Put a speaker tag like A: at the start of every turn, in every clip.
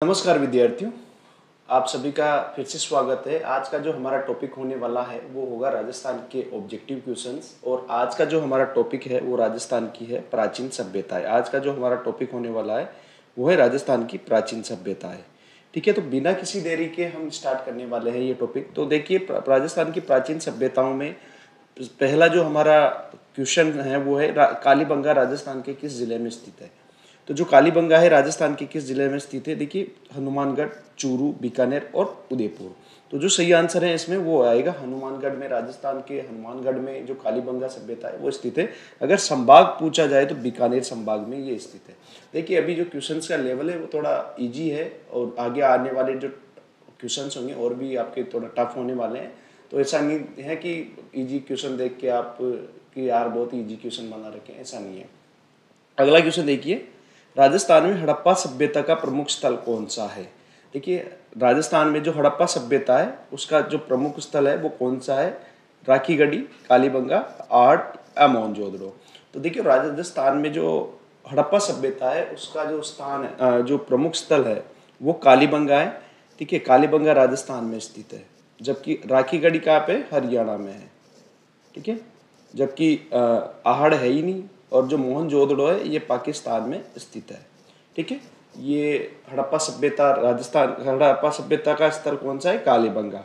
A: नमस्कार विद्यार्थियों, आप सभी का फिर से स्वागत है। आज का जो हमारा टॉपिक होने वाला है वो होगा राजस्थान के ऑब्जेक्टिव क्वेश्चंस। और आज का जो हमारा टॉपिक है वो राजस्थान की है प्राचीन सभ्यताएं। आज का जो हमारा टॉपिक होने वाला है वो है राजस्थान की प्राचीन सभ्यताएं। ठीक है, तो बिना किसी देरी के हम स्टार्ट करने वाले हैं ये टॉपिक। तो देखिए, राजस्थान की प्राचीन सभ्यताओं में पहला जो हमारा क्वेश्चन है वो है कालीबंगा राजस्थान के किस जिले में स्थित है। तो जो कालीबंगा है राजस्थान के किस जिले में स्थित है, देखिए हनुमानगढ़, चूरू, बीकानेर और उदयपुर। तो जो सही आंसर है इसमें वो आएगा हनुमानगढ़ में। राजस्थान के हनुमानगढ़ में जो कालीबंगा सभ्यता है वो स्थित है। अगर संभाग पूछा जाए तो बीकानेर संभाग में ये स्थित है। देखिए, अभी जो क्वेश्चंस का लेवल है वो थोड़ा इजी है और आगे आने वाले जो क्वेश्चंस होंगे और भी आपके थोड़ा टफ होने वाले हैं। तो ऐसा नहीं है कि इजी क्वेश्चन देख के आप कि यार बहुत इजी क्वेश्चन बना रखे हैं, ऐसा नहीं है। अगला क्वेश्चन देखिए, राजस्थान में हड़प्पा सभ्यता का प्रमुख स्थल कौन सा है। देखिए, राजस्थान में जो हड़प्पा सभ्यता है उसका जो प्रमुख स्थल है वो कौन सा है। राखीगढ़ी, कालीबंगा, आहड़ या मोहनजोदड़ो। तो देखिए, राजस्थान में जो हड़प्पा सभ्यता है उसका जो स्थान है, जो प्रमुख स्थल है वो कालीबंगा है। ठीक है, कालीबंगा राजस्थान में स्थित है, जबकि राखीगढ़ी कहाँ पे, हरियाणा में है। ठीक है, जबकि आहड़ है ही नहीं। और जो मोहनजोदड़ो है ये पाकिस्तान में स्थित है। ठीक है, ये हड़प्पा सभ्यता, राजस्थान हड़प्पा सभ्यता का स्थल कौन सा है, कालीबंगा।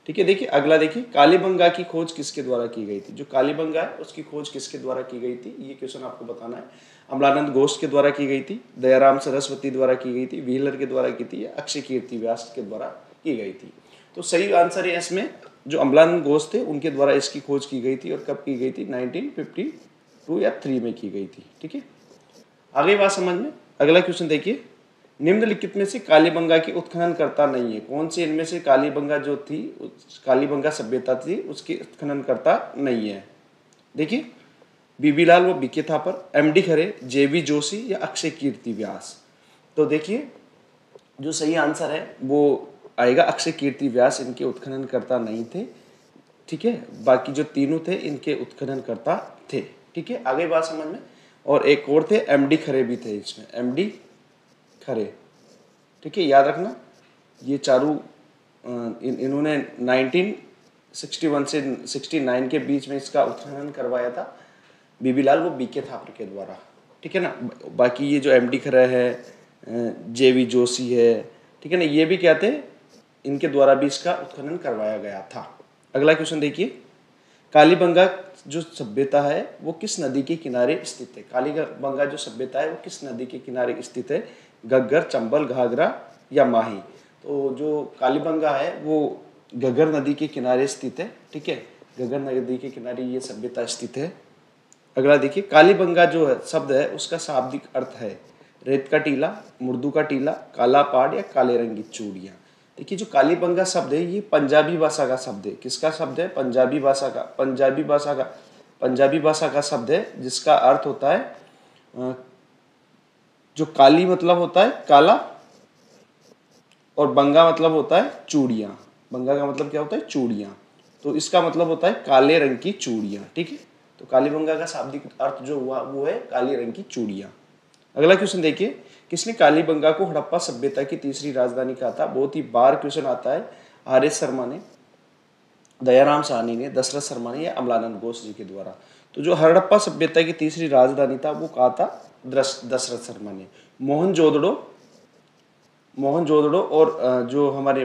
A: ठीक है, देखिए अगला देखिए, कालीबंगा की खोज किसके द्वारा की गई थी। जो कालीबंगा है उसकी खोज किसके द्वारा की गई थी, ये क्वेश्चन आपको बताना है। अमलानंद घोष के द्वारा की गई थी, दयाराम सरस्वती द्वारा की गई थी, व्हीलर के द्वारा की थी, या अक्षय कीर्ति व्यास के द्वारा की गई थी। तो सही आंसर है इसमें जो अमलानंद घोष थे उनके द्वारा इसकी खोज की गई थी। और कब की गई थी, 1952 या 3 में की गई थी। ठीक है, आगे बात समझ में। अगला क्वेश्चन देखिए, निम्नलिखित में से कालीबंगा की उत्खनन करता नहीं है। कौन से इनमें से कालीबंगा जो थी, कालीबंगा सभ्यता थी, उसकी उत्खनन करता नहीं है। देखिए, बीबी लाल व बीके थापर, एमडी खरे, जेवी जोशी या अक्षय कीर्ति व्यास। तो देखिए, जो सही आंसर है वो आएगा अक्षय कीर्ति व्यास। इनके उत्खनन करता नहीं थे। ठीक है, बाकी जो तीनों थे इनके उत्खनन करता थे। ठीक है, आगे बात समझ में। और एक और थे, एमडी खरे भी थे इसमें, एमडी खरे। ठीक है, याद रखना ये चारों इन्होंने 1961 से 69 के बीच में इसका उत्खनन करवाया था, बीबी लाल वो बीके थापर के द्वारा। ठीक है ना, बाकी ये जो एमडी खरे है, जेवी जोशी है, ठीक है ना, ये भी क्या थे, इनके द्वारा भी इसका उत्खनन करवाया गया था। अगला क्वेश्चन देखिए, कालीबंगा जो सभ्यता है वो किस नदी के किनारे स्थित है। कालीबंगा जो सभ्यता है वो किस नदी के किनारे स्थित है, घग्गर, चंबल, घाघरा या माही। तो जो कालीबंगा है वो घग्गर नदी के किनारे स्थित है। ठीक है, घग्गर नदी के किनारे ये सभ्यता स्थित है। अगला देखिए, कालीबंगा जो है शब्द है उसका शाब्दिक अर्थ है रेत का टीला, मुर्दू का टीला, काला पहाड़ या काले रंग की चूड़ियाँ। देखिए, जो कालीबंगा शब्द है ये पंजाबी भाषा का शब्द है। किसका शब्द है, पंजाबी भाषा का। पंजाबी भाषा का शब्द है जिसका अर्थ होता है जो काली मतलब होता है काला, और बंगा मतलब होता है चूड़ियाँ। बंगा का मतलब क्या होता है, चूड़ियाँ। तो इसका मतलब होता है काले रंग की चूड़ियाँ। ठीक है, तो कालीबंगा का शाब्दिक अर्थ जो हुआ वो है काले रंग की चूड़ियाँ। अगला क्वेश्चन देखिए, किसने कालीबंगा को हड़प्पा सभ्यता की तीसरी राजधानी कहा था। बहुत ही बार क्वेश्चन आता है। आर.एस. शर्मा ने, दयाराम साहनी ने, दशरथ शर्मा ने या अमलानंद घोष जी के द्वारा। तो जो हड़प्पा सभ्यता की तीसरी राजधानी था वो कहा था दशरथ शर्मा ने। मोहनजोदड़ो और जो हमारे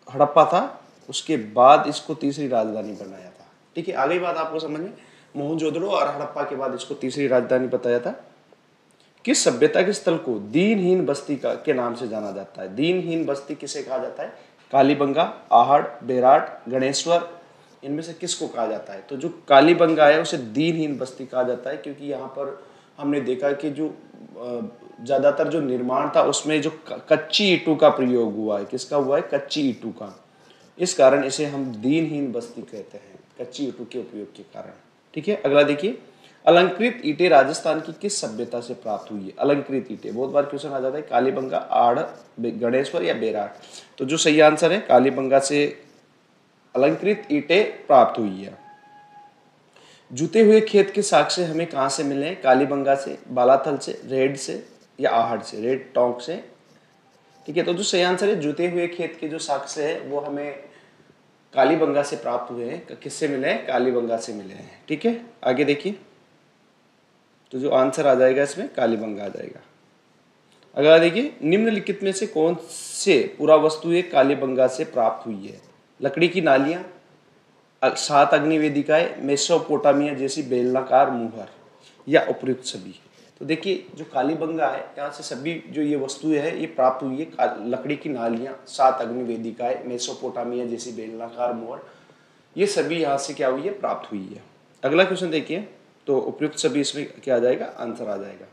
A: हड़प्पा था उसके बाद इसको तीसरी राजधानी बनाया था। ठीक है, आगे बात आपको समझ में। मोहनजोदड़ो और हड़प्पा के बाद इसको तीसरी राजधानी बताया था। किस सभ्यता के स्थल को दीनहीन बस्ती के नाम से जाना जाता है। दीनहीन बस्ती किसे कहा जाता है, कालीबंगा, आहड़, बेराट, गणेश्वर, इनमें से किसको कहा जाता है। तो जो कालीबंगा है उसे दीनहीन बस्ती कहा जाता है, क्योंकि यहाँ पर हमने देखा कि जो ज़्यादातर जो निर्माण था उसमें जो कच्ची ईंटों का प्रयोग हुआ है। किसका हुआ है, कच्ची ईंटों का। इस कारण इसे हम दीनहीन बस्ती कहते हैं, कच्ची ईंटों के उपयोग के कारण। ठीक है, अगला देखिए, अलंकृत ईंटें राजस्थान की किस सभ्यता से प्राप्त हुई है। अलंकृत ईंटें बहुत बार क्वेश्चन आ जाता है, कालीबंगा, आहड़, गणेश्वर या बेराट। तो जो सही आंसर है, कालीबंगा से अलंकृत ईंटें प्राप्त हुई है। जुते हुए खेत के साक्ष्य हमें कहाँ से मिले, कालीबंगा से, बालाथल से, रेड से या आहड़ से, रेड टोंक से ठीक है, तो जो सही आंसर है जुते हुए खेत के जो साक्ष्य है वो हमें कालीबंगा से प्राप्त हुए हैं। किससे मिले हैं? कालीबंगा से मिले हैं। ठीक है, आगे देखिए, तो जो आंसर आ जाएगा इसमें कालीबंगा आ जाएगा। अगला देखिए, निम्नलिखित में से कौन से पुरा वस्तु एक कालीबंगा से प्राप्त हुई है? लकड़ी की नालियां, 7 अग्निवेदिकाएं, मेसोपोटामिया जैसी बेलनाकार मुहर, या उपयुक्त सभी। तो देखिए जो कालीबंगा है यहाँ से सभी जो ये वस्तुएं है ये प्राप्त हुई है। लकड़ी की नालियां, 7 अग्निवेदिकाएं, मेसोपोटामिया जैसी बेलनाकार मुहर, ये सभी यहाँ से क्या हुई है? प्राप्त हुई है। अगला क्वेश्चन देखिए, तो उपयुक्त सभी इसमें क्या आ जाएगा? आंसर आ जाएगा।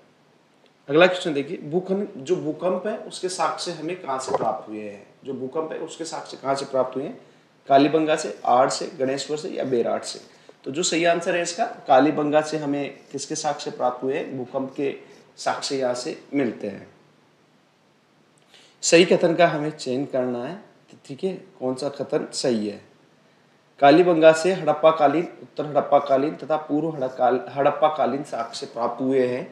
A: अगला क्वेश्चन देखिए, जो भूकंप है उसके साक्ष्य हमें कहाँ से प्राप्त हुए हैं? जो भूकंप है उसके साक्ष्य कहाँ से प्राप्त हुए हैं? कालीबंगा से, आड़ से, गणेश्वर से, या बेराट से? तो जो सही आंसर है इसका, कालीबंगा से हमें किसके साक्ष्य प्राप्त हुए हैं? भूकंप के साक्ष्य यहाँ से मिलते हैं। सही कथन का हमें चयन करना है। ठीक है, कौन सा कथन सही है? कालीबंगा से हड़प्पाकालीन, उत्तर हड़प्पाकालीन तथा पूर्व हड़प्पाकालीन साक्ष्य प्राप्त हुए हैं।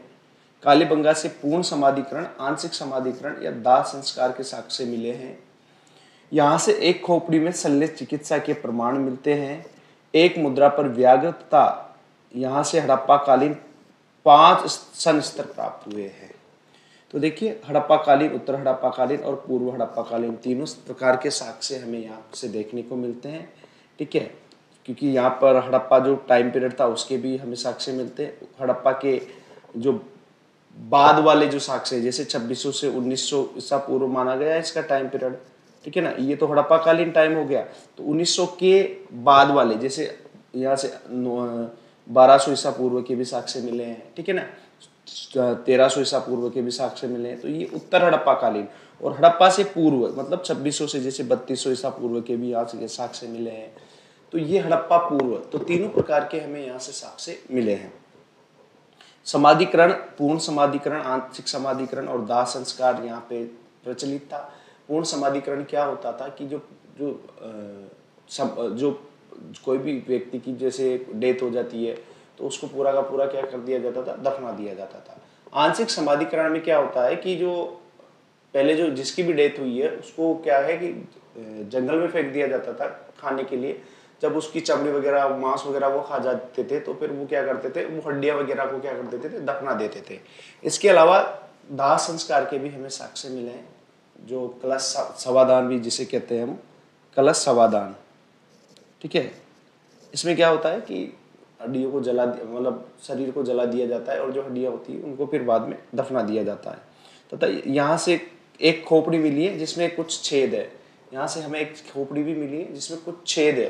A: कालीबंगा से पूर्ण समाधिकरण, आंशिक समाधिकरण या दाह संस्कार के साक्ष्य मिले हैं। यहाँ से एक खोपड़ी में शल्य चिकित्सा के प्रमाण मिलते हैं। एक मुद्रा पर व्याघ्र तथा यहाँ से हड़प्पाकालीन 5 सन स्तर प्राप्त हुए हैं। तो देखिए हड़प्पाकालीन, उत्तर हड़प्पाकालीन और पूर्व हड़प्पाकालीन तीनों प्रकार के साक्ष्य हमें यहाँ से देखने को मिलते हैं। ठीक है, क्योंकि यहाँ पर हड़प्पा जो टाइम पीरियड था उसके भी हमें साक्ष्य मिलते हैं। हड़प्पा के जो बाद वाले जो साक्ष्य जैसे 2600 से 1900 ईसा पूर्व माना गया इसका टाइम पीरियड। ठीक है ना, ये तो हड़प्पाकालीन टाइम हो गया। तो 1900 के बाद वाले जैसे यहाँ से 1200 ईसा पूर्व के भी साक्ष्य मिले हैं। ठीक है ना, 1300 ईसा पूर्व के भी साक्ष्य मिले हैं। तो ये उत्तर हड़प्पाकालीन, और हड़प्पा से पूर्व मतलब 2600 से जैसे 3200 ईसा पूर्व के भी यहाँ से साक्ष्य मिले हैं। तो ये हड़प्पा पूर्व, तो तीनों प्रकार के हमें यहाँ से साक्ष्य मिले हैं। समाधिकरण, पूर्ण समाधिकरण, आंशिक समाधिकरण और दाह संस्कार यहाँ पे प्रचलित था। पूर्ण समाधिकरण क्या होता था कि जो कोई भी व्यक्ति की जैसे डेथ हो जाती है तो उसको पूरा का पूरा क्या कर दिया जाता था? दफना दिया जाता था। आंशिक समाधिकरण में क्या होता है कि जो पहले जो जिसकी भी डेथ हुई है उसको क्या है कि जंगल में फेंक दिया जाता था खाने के लिए। जब उसकी चमड़ी वगैरह, मांस वगैरह वो खा जाते थे तो फिर वो क्या करते थे? वो हड्डियां वगैरह को क्या कर देते थे? दफना देते थे। इसके अलावा दाह संस्कार के भी हमें साक्ष्य मिले हैं, जो कलश सवादान भी जिसे कहते हैं हम, कलश सवादान। ठीक है, इसमें क्या होता है कि हड्डियों को जला, मतलब शरीर को जला दिया जाता है और जो हड्डियां होती है उनको फिर बाद में दफना दिया जाता है। तथा यहाँ से एक खोपड़ी मिली है जिसमें कुछ छेद है। यहाँ से हमें एक खोपड़ी भी मिली है जिसमें कुछ छेद है।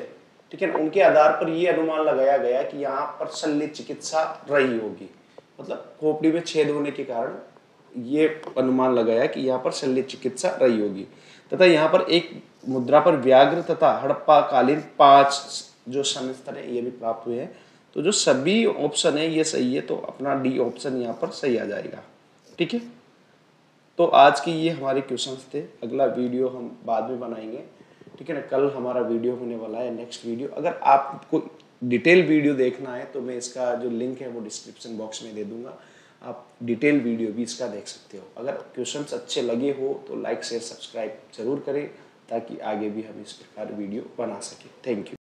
A: ठीक है ना, उनके आधार पर ये अनुमान लगाया गया कि यहाँ पर शल्य चिकित्सा रही होगी। मतलब खोपड़ी में छेद होने के कारण ये अनुमान लगाया कि यहाँ पर शल्य चिकित्सा रही होगी। तथा यहाँ पर एक मुद्रा पर व्याघ्र तथा हड़प्पाकालीन 5 जो सन स्तर है ये भी प्राप्त हुए हैं। तो जो सभी ऑप्शन है ये सही है, तो अपना डी ऑप्शन यहाँ पर सही आ जाएगा। ठीक है, तो आज की ये हमारे क्वेश्चंस थे। अगला वीडियो हम बाद में बनाएंगे। ठीक है ना, कल हमारा वीडियो होने वाला है, नेक्स्ट वीडियो। अगर आपको डिटेल वीडियो देखना है तो मैं इसका जो लिंक है वो डिस्क्रिप्शन बॉक्स में दे दूंगा, आप डिटेल वीडियो भी इसका देख सकते हो। अगर क्वेश्चंस अच्छे लगे हो तो लाइक शेयर सब्सक्राइब जरूर करें ताकि आगे भी हम इस प्रकार वीडियो बना सकें। Thank you.